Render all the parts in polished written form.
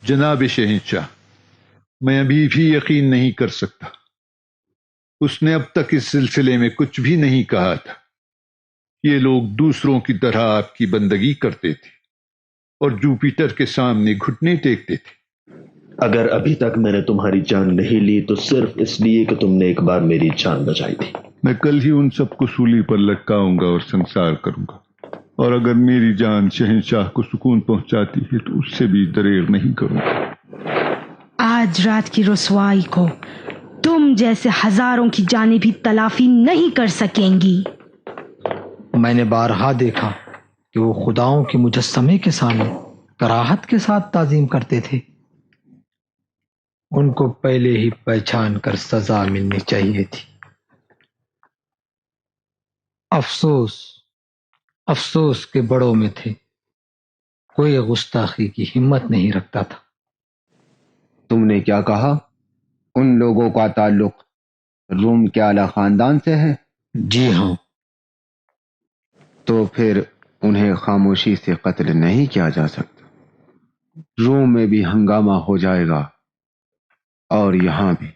جناب شہنشاہ، میں ابھی بھی یقین نہیں کر سکتا۔ اس نے اب تک اس سلسلے میں کچھ بھی نہیں کہا تھا۔ یہ لوگ دوسروں کی طرح آپ کی بندگی کرتے تھے اور جوپیٹر کے سامنے گھٹنے ٹیکتے تھے۔ اگر ابھی تک میں نے تمہاری جان نہیں لی تو صرف اس لیے کہ تم نے ایک بار میری جان بچائی تھی۔ میں کل ہی ان سب کو سولی پر لٹکاؤں گا اور سنسار کروں گا، اور اگر میری جان شہنشاہ کو سکون پہنچاتی ہے تو اس سے بھی دریغ نہیں کروں گا۔ آج رات کی رسوائی کو تم جیسے ہزاروں کی جانیں بھی تلافی نہیں کر سکیں گی۔ میں نے بارہا دیکھا کہ وہ خداؤں کے مجسمے کے سامنے کراہت کے ساتھ تعظیم کرتے تھے۔ ان کو پہلے ہی پہچان کر سزا ملنی چاہیے تھی۔ افسوس کے بڑوں میں تھے، کوئی گستاخی کی ہمت نہیں رکھتا تھا۔ تم نے کیا کہا؟ ان لوگوں کا تعلق روم کے اعلی خاندان سے ہے؟ جی ہاں۔ تو پھر انہیں خاموشی سے قتل نہیں کیا جا سکتا۔ روم میں بھی ہنگامہ ہو جائے گا اور یہاں بھی۔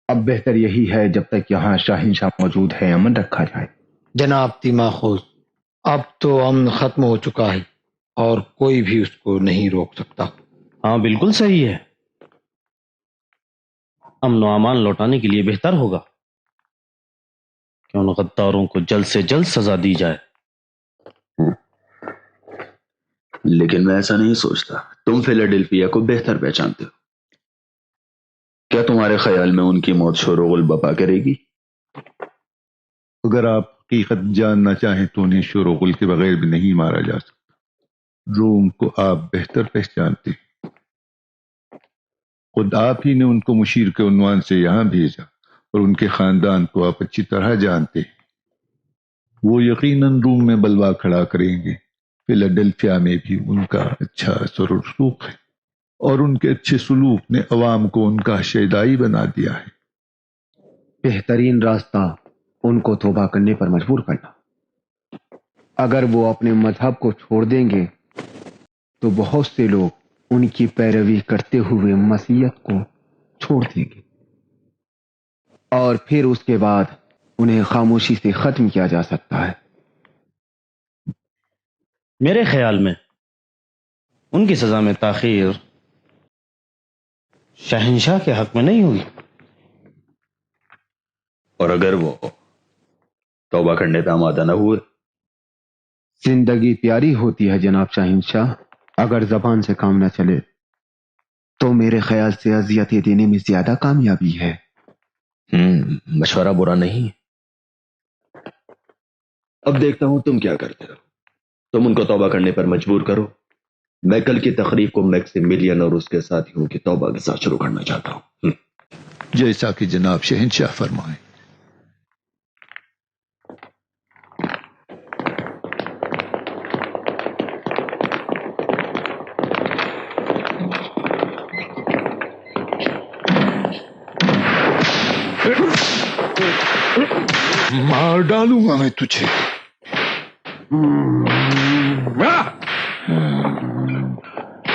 اب بہتر یہی ہے جب تک یہاں شاہنشاہ موجود ہے امن رکھا جائے۔ جناب تیماخوس، اب تو امن ختم ہو چکا ہے اور کوئی بھی اس کو نہیں روک سکتا۔ ہاں بالکل صحیح ہے۔ امن و امان لوٹانے کے لیے بہتر ہوگا کہ ان غداروں کو جلد سے جلد سزا دی جائے۔ لیکن میں ایسا نہیں سوچتا۔ تم فیلاڈیلفیا کو بہتر پہچانتے ہو۔ کیا تمہارے خیال میں ان کی موت شور و غل بپا کرے گی؟ اگر آپ حقیقت جاننا چاہیں تو انہیں شور و غل کے بغیر بھی نہیں مارا جا سکتا۔ روم کو آپ بہتر پہچانتے ہیں۔ خود آپ ہی نے ان کو مشیر کے عنوان سے یہاں بھیجا اور ان کے خاندان کو آپ اچھی طرح جانتے ہیں۔ وہ یقیناً روم میں بلوا کھڑا کریں گے۔ فیلاڈیلفیا میں بھی ان کا اچھا اثر و رسوخ ہے اور ان کے اچھے سلوک نے عوام کو ان کا شیدائی بنا دیا ہے۔ بہترین راستہ ان کو توبہ کرنے پر مجبور کرنا۔ اگر وہ اپنے مذہب کو چھوڑ دیں گے تو بہت سے لوگ ان کی پیروی کرتے ہوئے مسیحیت کو چھوڑ دیں گے، اور پھر اس کے بعد انہیں خاموشی سے ختم کیا جا سکتا ہے۔ میرے خیال میں ان کی سزا میں تاخیر شہنشاہ کے حق میں نہیں ہوگی۔ اور اگر وہ توبہ کرنے پہ آمادہ نہ ہوئے؟ زندگی پیاری ہوتی ہے جناب شاہنشاہ۔ اگر زبان سے کام نہ چلے تو میرے خیال سے اذیتیں دینے میں زیادہ کامیابی ہے۔ مشورہ برا نہیں۔ اب دیکھتا ہوں تم کیا کرتے ہو۔ تم ان کو توبہ کرنے پر مجبور کرو۔ میں کل کی تقریب کو میکسیملین اور اس کے ساتھیوں کی توبہ کے ساتھ شروع کرنا چاہتا ہوں۔ جیسا کہ جناب شہنشاہ فرمائیں۔ مار ڈالوں گا میں تجھے۔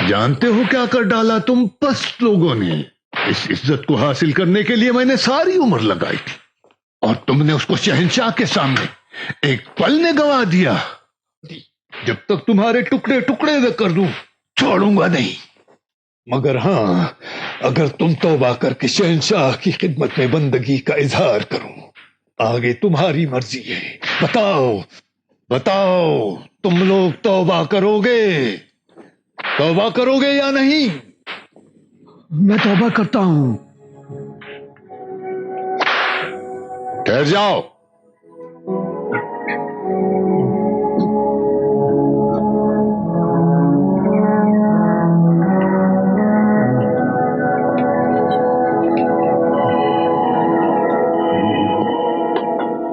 جانتے ہو کیا کر ڈالا تم پست لوگوں نے؟ اس عزت کو حاصل کرنے کے لیے میں نے ساری عمر لگائی تھی، اور تم نے اس کو شہنشاہ کے سامنے ایک پل نے گنوا دیا۔ جب تک تمہارے ٹکڑے ٹکڑے نہ کر دوں چھوڑوں گا نہیں۔ مگر ہاں، اگر تم توبہ کر کے شہنشاہ کی خدمت میں بندگی کا اظہار کرو، آگے تمہاری مرضی ہے۔ بتاؤ تم لوگ توبہ کرو گے یا نہیں؟ میں توبہ کرتا ہوں۔ ٹھہر جاؤ۔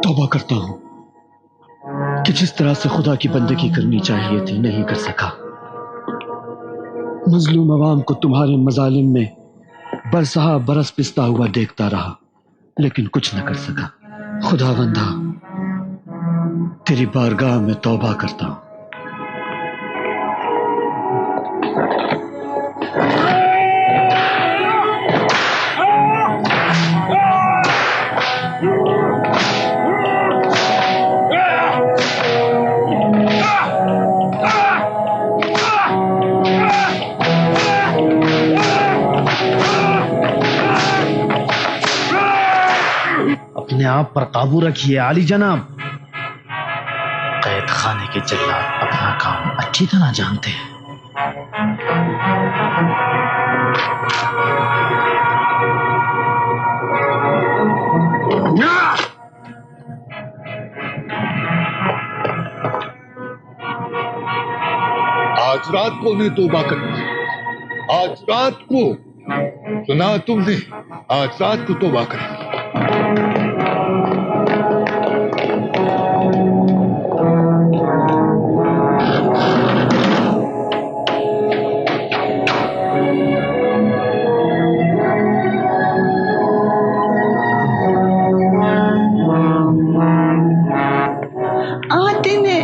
توبہ کرتا ہوں کہ جس طرح سے خدا کی بندگی کرنی چاہیے تھی نہیں کر سکا۔ مظلوم عوام کو تمہارے مظالم میں برسہ برس پستا ہوا دیکھتا رہا، لیکن کچھ نہ کر سکا۔ خدا بندہ، تیری بارگاہ میں توبہ کرتا ہوں۔ جناب پر قابو رکھیے عالی جناب. قید خانے کے جلاد اپنا کام اچھی طرح جانتے ہیں. آج رات کو انہیں توبہ کرنا ہے. آج رات کو سنا تم نے؟ آج رات کو توبہ کرنا. آتے نے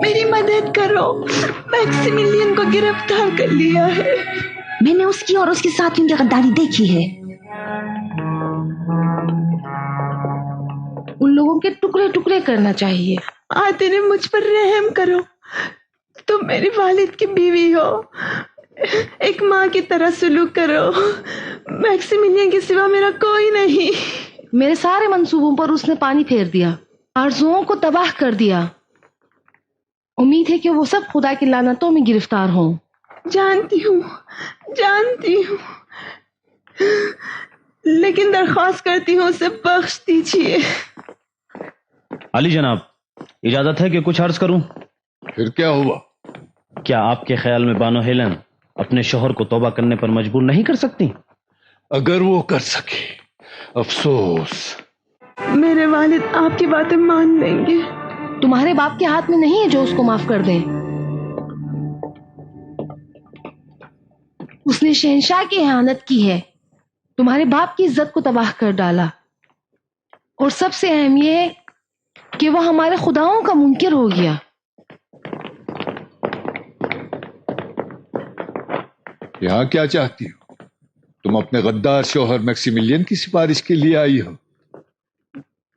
میری مدد کرو، میکسیملین کو گرفتار کر لیا ہے. میں نے اس کی اور اس کے ساتھیوں کی غداری دیکھی ہے. ان لوگوں کے ٹکڑے ٹکڑے کرنا چاہیے. آتے نے مجھ پر رحم کرو، تم میری والد کی بیوی ہو، ایک ماں کی طرح سلوک کرو. میکسیملین کے سوا میرا کوئی نہیں. میرے سارے منصوبوں پر اس نے پانی پھیر دیا، آرزوؤں کو تباہ کر دیا. امید ہے کہ وہ سب خدا کی لعنتوں میں گرفتار ہوں. جانتی ہوں، لیکن درخواست کرتی ہوں اسے بخش دیجیے. علی جناب اجازت ہے کہ کچھ عرض کروں؟ پھر کیا ہوا؟ کیا آپ کے خیال میں بانو ہیلن اپنے شوہر کو توبہ کرنے پر مجبور نہیں کر سکتی؟ اگر وہ کر سکے، افسوس. میرے والد آپ کی باتیں مان لیں گے. تمہارے باپ کے ہاتھ میں نہیں ہے جو اس کو معاف کر دیں. اس نے شہنشاہ کی اہانت کی ہے، تمہارے باپ کی عزت کو تباہ کر ڈالا، اور سب سے اہم یہ ہے کہ وہ ہمارے خداؤں کا منکر ہو گیا. یہاں کیا چاہتی ہو؟ تم اپنے غدار شوہر میکسیملین کی سفارش کے لیے آئی ہو.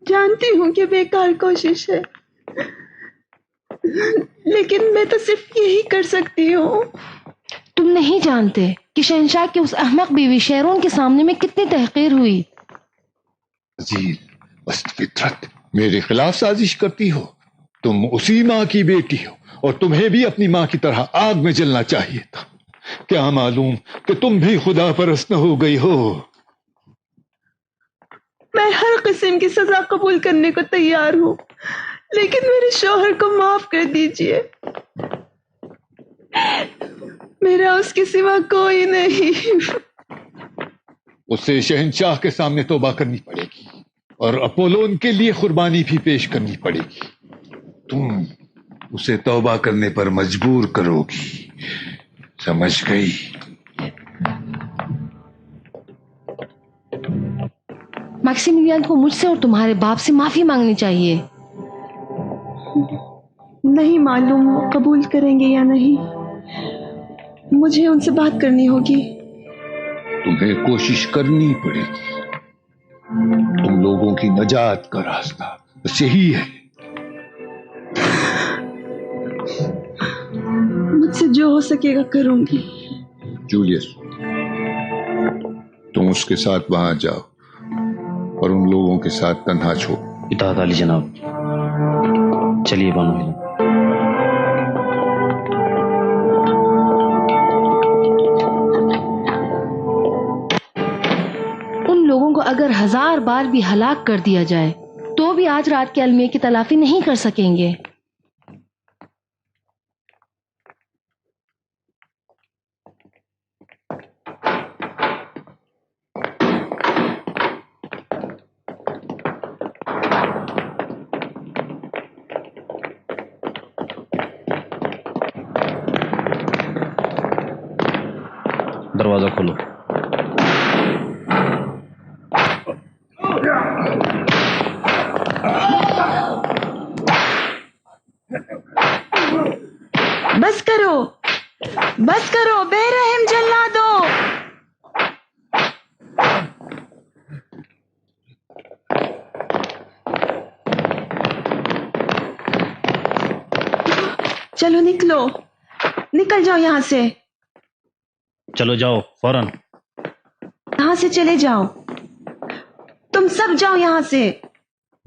جانتی ہوں کہ بیکار کوشش ہے، لیکن میں تو صرف یہی کر سکتی ہوں. تم نہیں جانتے کہ شہنشاہ کی اس احمق بیوی شیرون کے سامنے میں کتنی تحقیر ہوئی. عزیز بست فطرت، میرے خلاف سازش کرتی ہو. تم اسی ماں کی بیٹی ہو اور تمہیں بھی اپنی ماں کی طرح آگ میں جلنا چاہیے تھا. کیا معلوم کہ تم بھی خدا پرست نہ ہو گئی ہو. میں ہر قسم کی سزا قبول کرنے کو تیار ہوں، لیکن میرے شوہر کو معاف کر دیجیے. میرا اس کے سوا کوئی نہیں. اسے شہنشاہ کے سامنے توبہ کرنی پڑے گی اور اپولون کے لیے قربانی بھی پیش کرنی پڑے گی. تم اسے توبہ کرنے پر مجبور کرو گی، سمجھ گئی؟ میکسیملین کو مجھ سے اور تمہارے باپ سے معافی مانگنی چاہیے. نہیں معلوم وہ قبول کریں گے یا نہیں. مجھے ان سے بات کرنی ہوگی. تمہیں کوشش کرنی پڑے گی. تم لوگوں کی نجات کا راستہ بس یہی ہے. مجھ سے جو ہو سکے گا کروں گی. جولیس، تم اس کے ساتھ وہاں جاؤ اور ان لوگوں کے ساتھ تنہا چھوڑ. اطاعت علی جناب. چلیے بانو ہیلن. ان لوگوں کو اگر 1000 بار بھی ہلاک کر دیا جائے تو بھی آج رات کے المیہ کی تلافی نہیں کر سکیں گے. دروازہ کھولو. بس کرو بے رحم جلادو. چلو نکل جاؤ یہاں سے. چلو جاؤ فوراً. یہاں سے چلے جاؤ، تم سب جاؤ یہاں سے.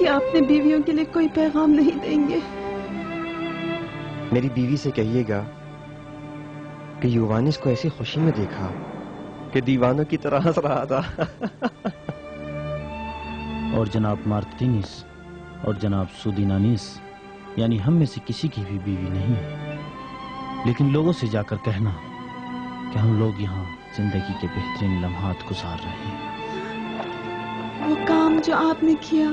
کہ آپ اپنے بیویوں کے لیے کوئی پیغام نہیں دیں گے؟ میری بیوی سے کہیے گا کہ یووانس کو ایسی خوشی میں دیکھا کہ دیوانوں کی طرح ہنس رہا تھا. اور جناب مارتینیس اور جناب سودینانیس یعنی ہم میں سے کسی کی بھی بیوی نہیں ہے، لیکن لوگوں سے جا کر کہنا کہ ہم لوگ یہاں زندگی کے بہترین لمحات گزار رہے ہیں. وہ کام جو آپ نے کیا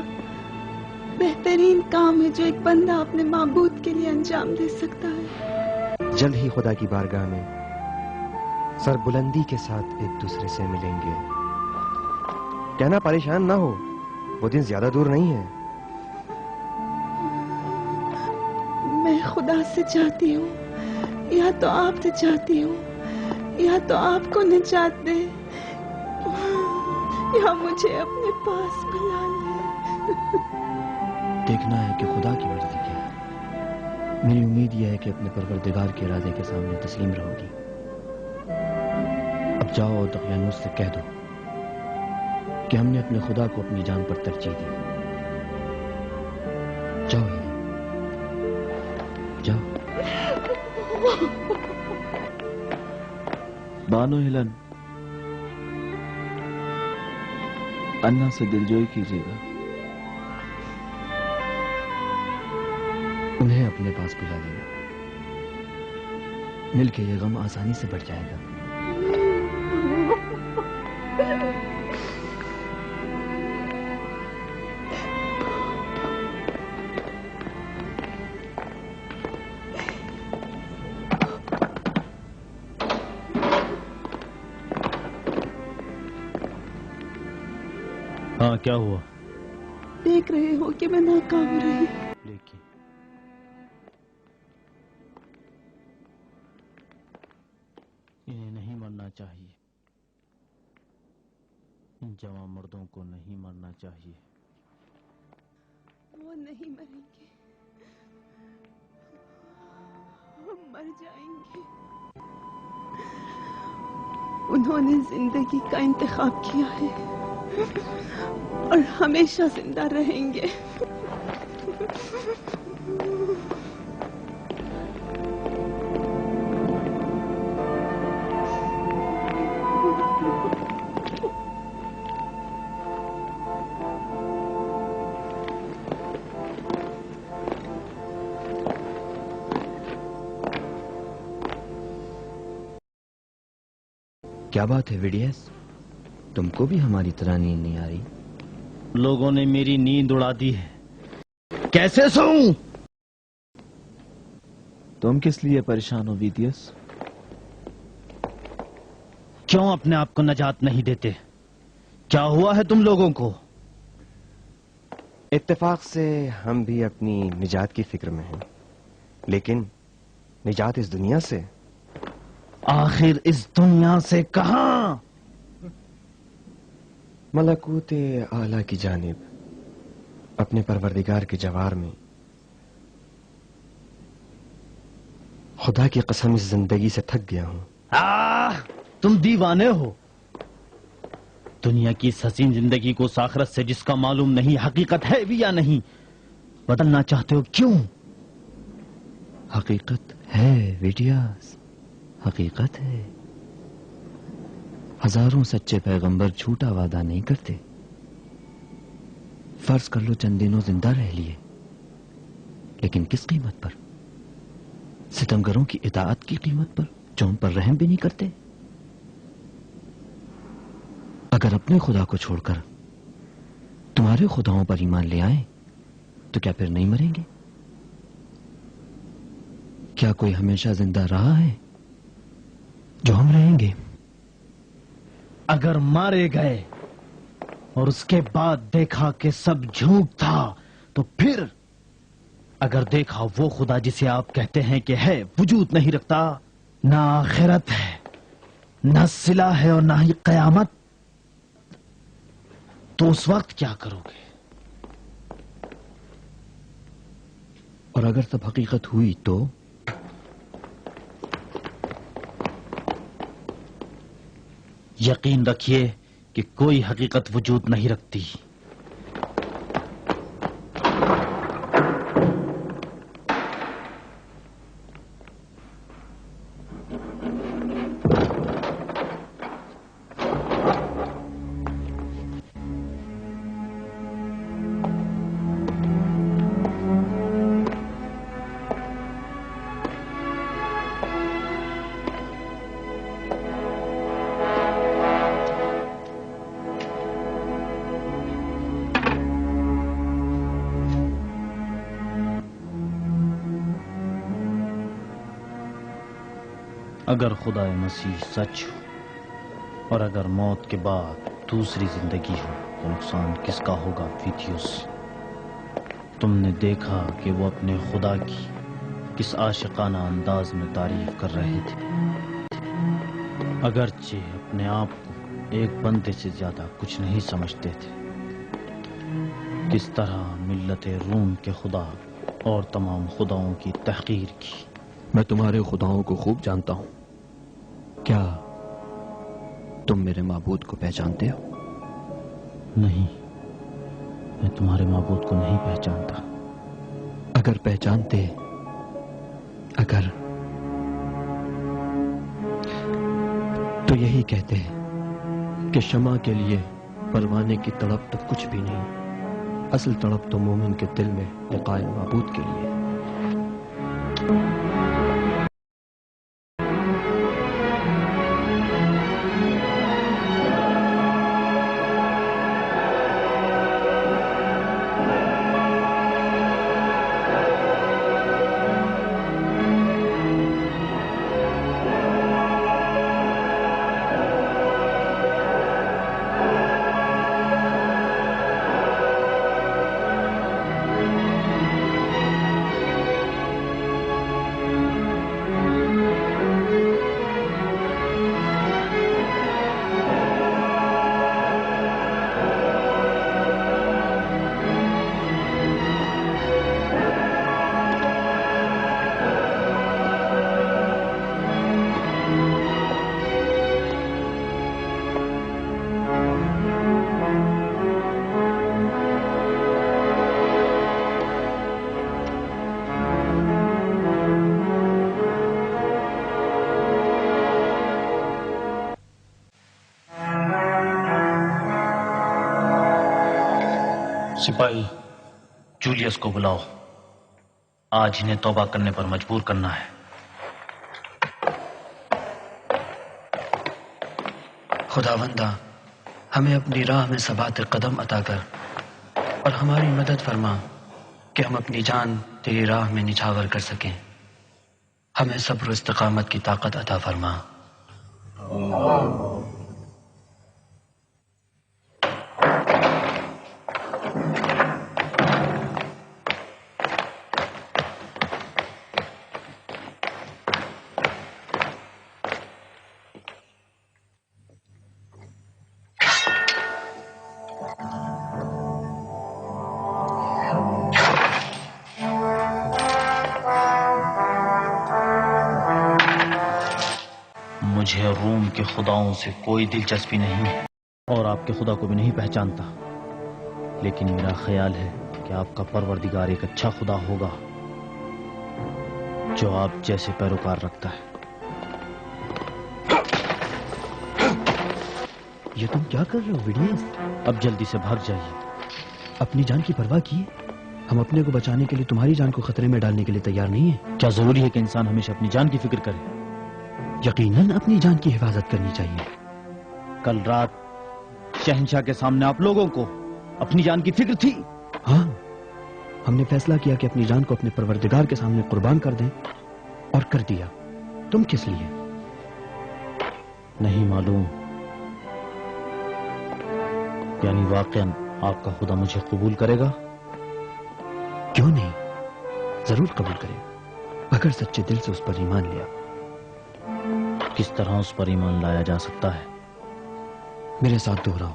بہترین کام ہے جو ایک بندہ اپنے معبود کے لیے انجام دے سکتا ہے. جلد ہی خدا کی بارگاہ میں سر بلندی کے ساتھ ایک دوسرے سے ملیں گے. کہنا پریشان نہ ہو، وہ دن زیادہ دور نہیں ہے. میں خدا سے چاہتی ہوں، یا تو آپ سے چاہتی ہوں، یا تو آپ کو نجات دے یا مجھے اپنے پاس بلا لے. دیکھنا ہے کہ خدا کی مرضی کیا ہے. میری امید یہ ہے کہ اپنے پروردگار کے ارادے کے سامنے تسلیم رہو گی. اب جاؤ اور دقیانوس سے کہہ دو کہ ہم نے اپنے خدا کو اپنی جان پر ترجیح دی. جاؤ جاؤ. بانو ہیلن، انا سے دلجوئی کیجیے گا. انہیں اپنے پاس بلا لینا، مل کے یہ غم آسانی سے بڑھ جائے گا. ہاں کیا ہوا؟ دیکھ رہے ہو کہ میں ناکام رہی. لیکن انہیں نہیں مرنا چاہیے، ان جوان مردوں کو نہیں مرنا چاہیے. وہ نہیں مریں گے، ہم مر جائیں گے. انہوں نے زندگی کا انتخاب کیا ہے اور ہمیشہ زندہ رہیں گے. کیا بات ہے ویڈیس، تم کو بھی ہماری طرح نیند نہیں آ رہی؟ لوگوں نے میری نیند اڑا دی ہے، کیسے سوؤں؟ تم کس لیے پریشان ہو ویدیس؟ کیوں اپنے آپ کو نجات نہیں دیتے؟ کیا ہوا ہے تم لوگوں کو؟ اتفاق سے ہم بھی اپنی نجات کی فکر میں ہیں، لیکن نجات اس دنیا سے. آخر اس دنیا سے کہاں؟ ملکوت اعلیٰ کی جانب، اپنے پروردگار کے جوار میں. خدا کی قسم اس زندگی سے تھک گیا ہوں. تم دیوانے ہو. دنیا کی اس حسین زندگی کو اس آخرت سے جس کا معلوم نہیں حقیقت ہے بھی یا نہیں بدلنا چاہتے ہو، کیوں؟ حقیقت ہے ویڈیاس، حقیقت ہے. ہزاروں سچے پیغمبر جھوٹا وعدہ نہیں کرتے. فرض کر لو چند دنوں زندہ رہ لیے، لیکن کس قیمت پر؟ ستمگروں کی اطاعت کی قیمت پر جو ان پر رحم بھی نہیں کرتے. اگر اپنے خدا کو چھوڑ کر تمہارے خداؤں پر ایمان لے آئیں تو کیا پھر نہیں مریں گے؟ کیا کوئی ہمیشہ زندہ رہا ہے جو ہم رہیں گے؟ اگر مارے گئے اور اس کے بعد دیکھا کہ سب جھوٹ تھا تو پھر؟ اگر دیکھا وہ خدا جسے آپ کہتے ہیں کہ ہے وجود نہیں رکھتا، نہ آخرت ہے، نہ صلہ ہے اور نہ ہی قیامت، تو اس وقت کیا کرو گے؟ اور اگر سب حقیقت ہوئی تو؟ یقین رکھیے کہ کوئی حقیقت وجود نہیں رکھتی. اگر خدا مسیح سچ ہو اور اگر موت کے بعد دوسری زندگی ہو تو نقصان کس کا ہوگا فیتھیوس؟ تم نے دیکھا کہ وہ اپنے خدا کی کس عاشقانہ انداز میں تعریف کر رہے تھے، اگرچہ اپنے آپ کو ایک بندے سے زیادہ کچھ نہیں سمجھتے تھے۔ کس طرح ملت روم کے خدا اور تمام خداؤں کی تحقیر کی۔ میں تمہارے خداؤں کو خوب جانتا ہوں، کیا تم میرے معبود کو پہچانتے ہو؟ نہیں، میں تمہارے معبود کو نہیں پہچانتا۔ اگر پہچانتے، اگر تو یہی کہتے ہیں کہ شمع کے لیے پروانے کی تڑپ تو کچھ بھی نہیں، اصل تڑپ تو مومن کے دل میں لقائے معبود کے لیے۔ سپاہی، جولیس کو بلاؤ، آج انہیں توبہ کرنے پر مجبور کرنا ہے۔ خداوندہ، ہمیں اپنی راہ میں ثبات قدم عطا کر اور ہماری مدد فرما کہ ہم اپنی جان تیری راہ میں نچھاور کر سکیں۔ ہمیں صبر و استقامت کی طاقت عطا فرما۔ مجھے روم کے خداؤں سے کوئی دلچسپی نہیں اور آپ کے خدا کو بھی نہیں پہچانتا، لیکن میرا خیال ہے کہ آپ کا پروردگار ایک اچھا خدا ہوگا جو آپ جیسے پیروکار رکھتا ہے۔ یہ تم کیا کر رہے ہو ویڈیوز؟ اب جلدی سے بھاگ جائیے۔ اپنی جان کی پرواہ کیے؟ ہم اپنے کو بچانے کے لیے تمہاری جان کو خطرے میں ڈالنے کے لیے تیار نہیں ہیں۔ کیا ضروری ہے کہ انسان ہمیشہ اپنی جان کی فکر کرے؟ یقیناً اپنی جان کی حفاظت کرنی چاہیے۔ کل رات شہنشاہ کے سامنے آپ لوگوں کو اپنی جان کی فکر تھی؟ ہاں، ہم نے فیصلہ کیا کہ اپنی جان کو اپنے پروردگار کے سامنے قربان کر دیں، اور کر دیا۔ تم کس لیے؟ نہیں معلوم۔ یعنی واقعاً آپ کا خدا مجھے قبول کرے گا؟ کیوں نہیں، ضرور قبول کرے گا، اگر سچے دل سے اس پر ایمان لیا۔ کس طرح اس پر ایمان لایا جا سکتا ہے؟ میرے ساتھ دوہراؤ۔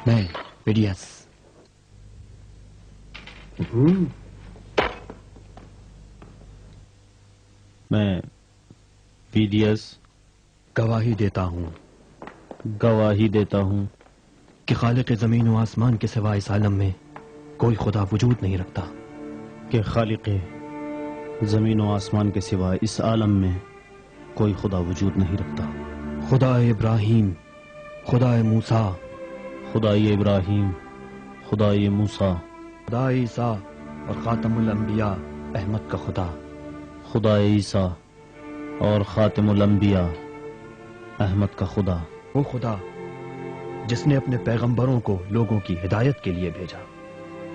میں ویڈیوس میں ویڈیوس گواہی دیتا ہوں کہ خالق زمین و آسمان کے سوا اس عالم میں کوئی خدا وجود نہیں رکھتا، کہ خالق زمین و آسمان کے سوا اس عالم میں کوئی خدا وجود نہیں رکھتا۔ خدا ابراہیم، خدا موسیٰ، خدا ابراہیم، خدا موسیٰ، خدا عیسیٰ اور خاتم الانبیاء احمد کا خدا، خدا عیسیٰ، اور خاتم الانبیاء احمد کا خدا، وہ خدا جس نے اپنے پیغمبروں کو لوگوں کی ہدایت کے لیے بھیجا،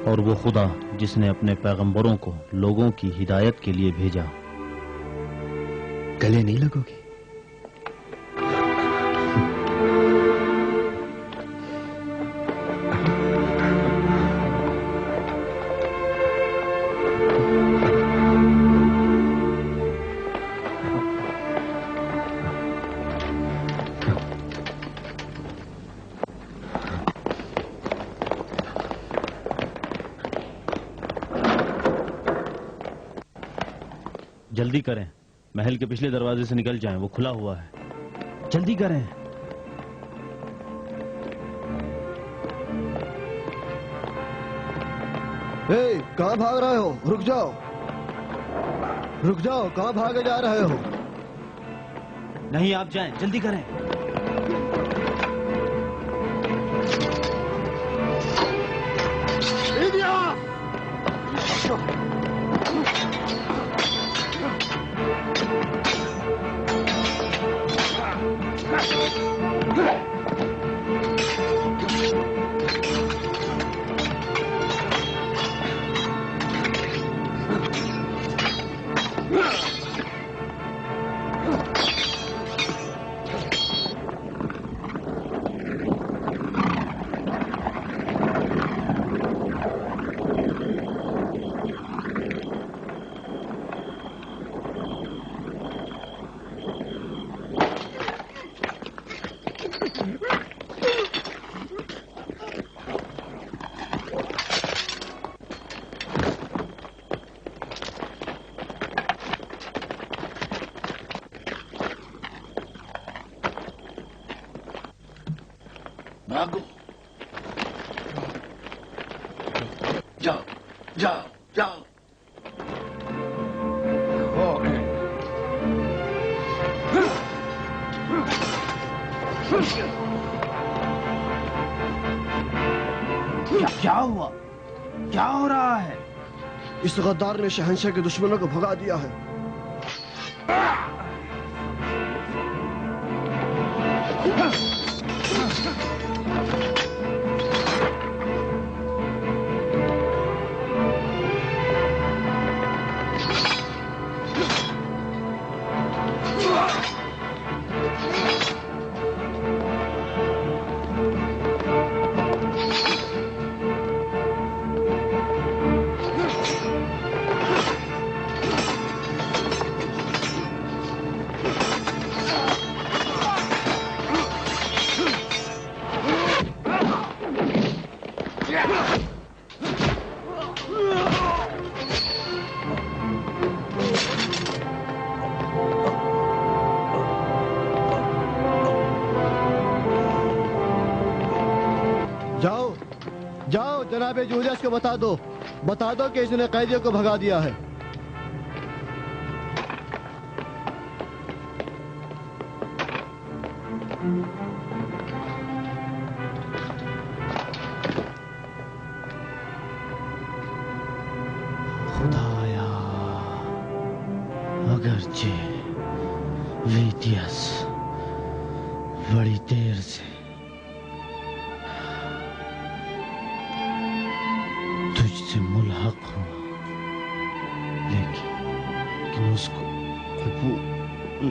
اور وہ خدا جس نے اپنے پیغمبروں کو لوگوں کی ہدایت کے لیے بھیجا۔ گلے نہیں لگو گی؟ جلدی کریں، محل کے پچھلے دروازے سے نکل جائیں، وہ کھلا ہوا ہے۔ جلدی کریں۔ کہاں بھاگ رہے ہو؟ رک جاؤ، رک جاؤ، کہاں بھاگے جا رہے ہو؟ نہیں، آپ جائیں، جلدی کریں۔ بھاگو، جاؤ جاؤ جاؤ۔ کیا ہوا؟ کیا ہو رہا ہے؟ اس غدار نے شہنشاہ کے دشمنوں کو بھگا دیا ہے۔ جاؤ جاؤ، جناب جولیس کو بتا دو کہ اس نے قیدیوں کو بھگا دیا ہے۔ خدایا، اگرچہ ویدیس بڑی دیر سے تجھ سے ملحق ہوا، لیکن اس کو قبول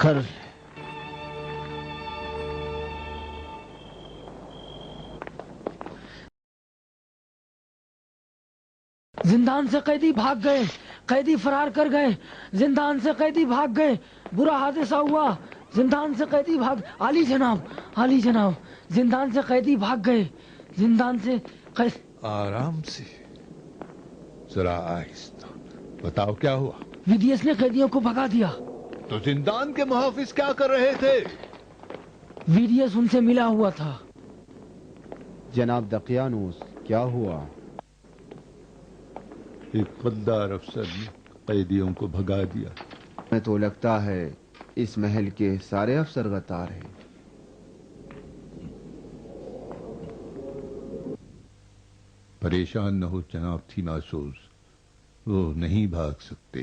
کر لے۔ زندان سے قیدی بھاگ گئے، قیدی فرار کر گئے، زندان سے قیدی بھاگ گئے، برا حادثہ ہوا، زندان سے قیدی بھاگ، علی جناب، علی جناب، زندان سے قیدی بھاگ گئے، زندان سے آرام سے، ذرا آہستہ، بتاؤ کیا ہوا؟ ویدیس نے قیدیوں کو بھگا دیا۔ تو زندان کے محافظ کیا کر رہے تھے؟ ویدیس ان سے ملا ہوا تھا۔ جناب دقیانوس، کیا ہوا؟ ایک غدار افسر نے قیدیوں کو بھگا دیا۔ میں تو لگتا ہے اس محل کے سارے افسر غدار ہیں۔ پریشان نہ ہو جناب تھیماسوس، وہ نہیں بھاگ سکتے۔